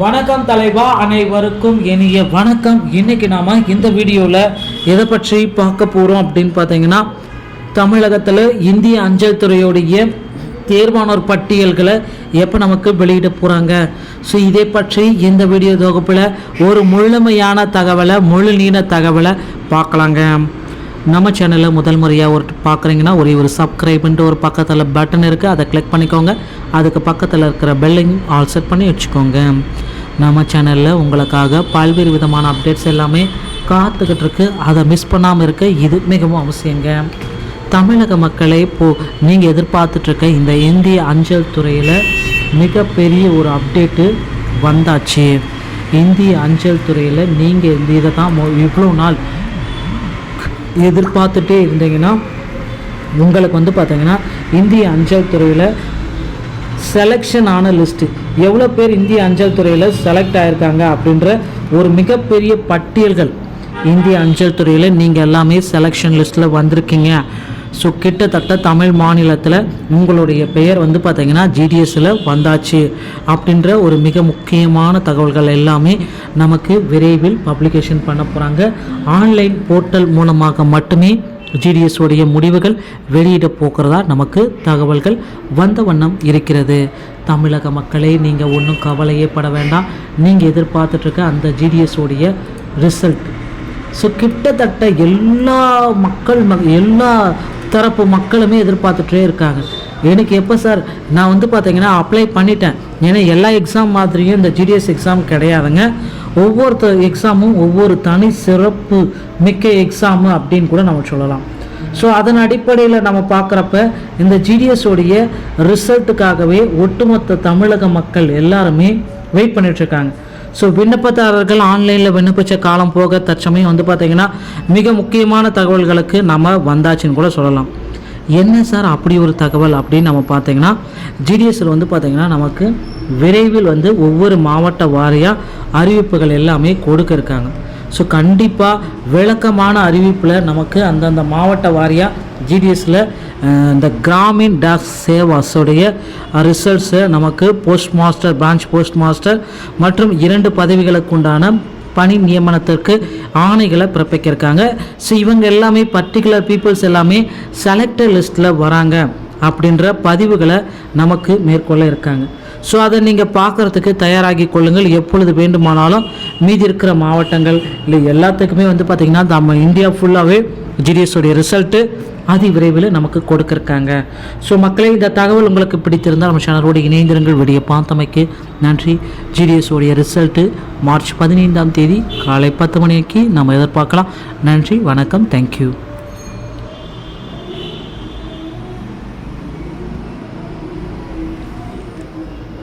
வணக்கம் தலைவா, அனைவருக்கும் இனிய வணக்கம். இன்னைக்கு நாம இந்த வீடியோவில் எதை பற்றி பார்க்க போகிறோம் அப்படின்னு பார்த்தீங்கன்னா, தமிழகத்தில் இந்திய அஞ்சல் துறையுடைய தேர்வானோர் பட்டியல்களை எப்போ நமக்கு வெளியிட போகிறாங்க. ஸோ இதை பற்றி இந்த வீடியோ தொகுப்பில் ஒரு முழுமையான தகவலை, முழு நீள தகவலை பார்க்கலாங்க. நம்ம சேனலில் முதல் முறையாக பார்க்குறீங்கன்னா ஒரு சப்ஸ்கிரைப்ன்ட்டு ஒரு பக்கத்தில் பட்டன் இருக்குது, அதை கிளிக் பண்ணிக்கோங்க. அதுக்கு பக்கத்தில் இருக்கிற பெல்லையும் ஆல் செட் பண்ணி வச்சுக்கோங்க. நம்ம சேனலில் உங்களுக்காக பல்வேறு விதமான அப்டேட்ஸ் எல்லாமே காத்துக்கிட்டு இருக்கு. அதை மிஸ் பண்ணாமல் இருக்க இது மிகவும் அவசியங்க. தமிழக மக்களை நீங்கள் எதிர்பார்த்துட்ருக்க இந்த இந்திய அஞ்சல் துறையில் மிகப்பெரிய ஒரு அப்டேட்டு வந்தாச்சு. இந்திய அஞ்சல் துறையில் நீங்கள் இதை தான் இவ்வளோ நாள் எதிர்பார்த்துட்டே இருந்தீங்கன்னா, உங்களுக்கு பார்த்தீங்கன்னா இந்திய அஞ்சல் துறையில் செலெக்ஷன் ஆன லிஸ்ட்டு எவ்வளோ பேர் இந்திய அஞ்சல் துறையில் செலக்ட் ஆகிருக்காங்க அப்படின்ற ஒரு மிகப்பெரிய பட்டியல்கள் இந்திய அஞ்சல் துறையில் நீங்கள் எல்லாமே செலெக்ஷன் லிஸ்ட்டில் வந்திருக்கீங்க. ஸோ கிட்டத்தட்ட தமிழ் மாநிலத்தில் உங்களுடைய பெயர் பார்த்தீங்கன்னா ஜிடிஎஸில் வந்தாச்சு அப்படின்ற ஒரு மிக முக்கியமான தகவல்கள் எல்லாமே நமக்கு விரைவில் பப்ளிகேஷன் பண்ண போகிறாங்க. ஆன்லைன் போர்ட்டல் மூலமாக மட்டுமே ஜிடிஎஸ் உடைய முடிவுகள் வெளியிட போகிறதா நமக்கு தகவல்கள் வந்த வண்ணம் இருக்கிறது. தமிழக மக்களே, நீங்கள் ஒன்றும் கவலையே பட வேண்டாம். நீங்கள் எதிர்பார்த்துட்ருக்க அந்த ஜிடிஎஸ் உடைய ரிசல்ட் ஸோ கிட்டத்தட்ட எல்லா தரப்பு மக்களுமே எதிர்பார்த்துட்டே இருக்காங்க. எனக்கு எப்போ சார் நான் பார்த்தீங்கன்னா அப்ளை பண்ணிட்டேன். ஏன்னா எல்லா எக்ஸாம் மாதிரியும் இந்த ஜிடிஎஸ் எக்ஸாம் கிடையாதுங்க. ஒவ்வொரு எக்ஸாமும் ஒவ்வொரு தனி சிறப்பு மிக்க எக்ஸாமு அப்படின்னு கூட நம்ம சொல்லலாம். ஸோ அதன் அடிப்படையில் நம்ம பார்க்குறப்ப இந்த ஜிடிஎஸ் உடைய ரிசல்ட்டுக்காகவே ஒட்டுமொத்த தமிழக மக்கள் எல்லாருமே வெயிட் பண்ணிகிட்ருக்காங்க. ஸோ விண்ணப்பதாரர்கள் ஆன்லைனில் விண்ணப்பித்த காலம் போக தற்சமயம் பார்த்தீங்கன்னா மிக முக்கியமான தகவல்களுக்கு நம்ம வந்தாச்சுன்னு கூட சொல்லலாம். என்ன சார் அப்படி ஒரு தகவல் அப்படின்னு நம்ம பார்த்தீங்கன்னா, ஜிடிஎஸில் பார்த்தீங்கன்னா நமக்கு விரைவில் ஒவ்வொரு மாவட்ட வாரியாக அறிவிப்புகள் எல்லாமே கொடுக்க இருக்காங்க. ஸோ கண்டிப்பாக விளக்கமான அறிவிப்பில் நமக்கு அந்தந்த மாவட்ட வாரியாக ஜிடிஎஸில் இந்த கிராமின் டாக் சேவாஸுடைய ரிசல்ட்ஸை நமக்கு post master, branch post master மற்றும் 2 பதவிகளுக்கு உண்டான பணி நியமனத்திற்கு ஆணைகளை பிறப்பிக்கிருக்காங்க. ஸோ இவங்க எல்லாமே பர்டிகுலர் பீப்புள்ஸ் எல்லாமே செலக்டட் லிஸ்ட்டில் வராங்க அப்படின்ற பதிவுகளை நமக்கு மேற்கொள்ள இருக்காங்க. ஸோ அதை நீங்கள் பார்க்குறதுக்கு தயாராகி கொள்ளுங்கள். எப்பொழுது வேண்டுமானாலும் மீதி இருக்கிற மாவட்டங்கள் இல்லை எல்லாத்துக்குமே பார்த்திங்கன்னா நம்ம இந்தியா ஃபுல்லாகவே ஜிடிஎஸ் உடைய ரிசல்ட்டு அதி விரைவில் நமக்கு கொடுக்கிருக்காங்க. ஸோ மக்களே, இந்த தகவல் உங்களுக்கு பிடித்திருந்தால் நம்ம சேனலோடு இணைந்திருங்கள். வீடியோ பார்த்தமைக்கு நன்றி. ஜிடிஎஸ் உடைய ரிசல்ட்டு மார்ச் 15ஆம் தேதி காலை 10 மணிக்கு நம்ம எதிர்பார்க்கலாம். நன்றி, வணக்கம், தேங்க்யூ.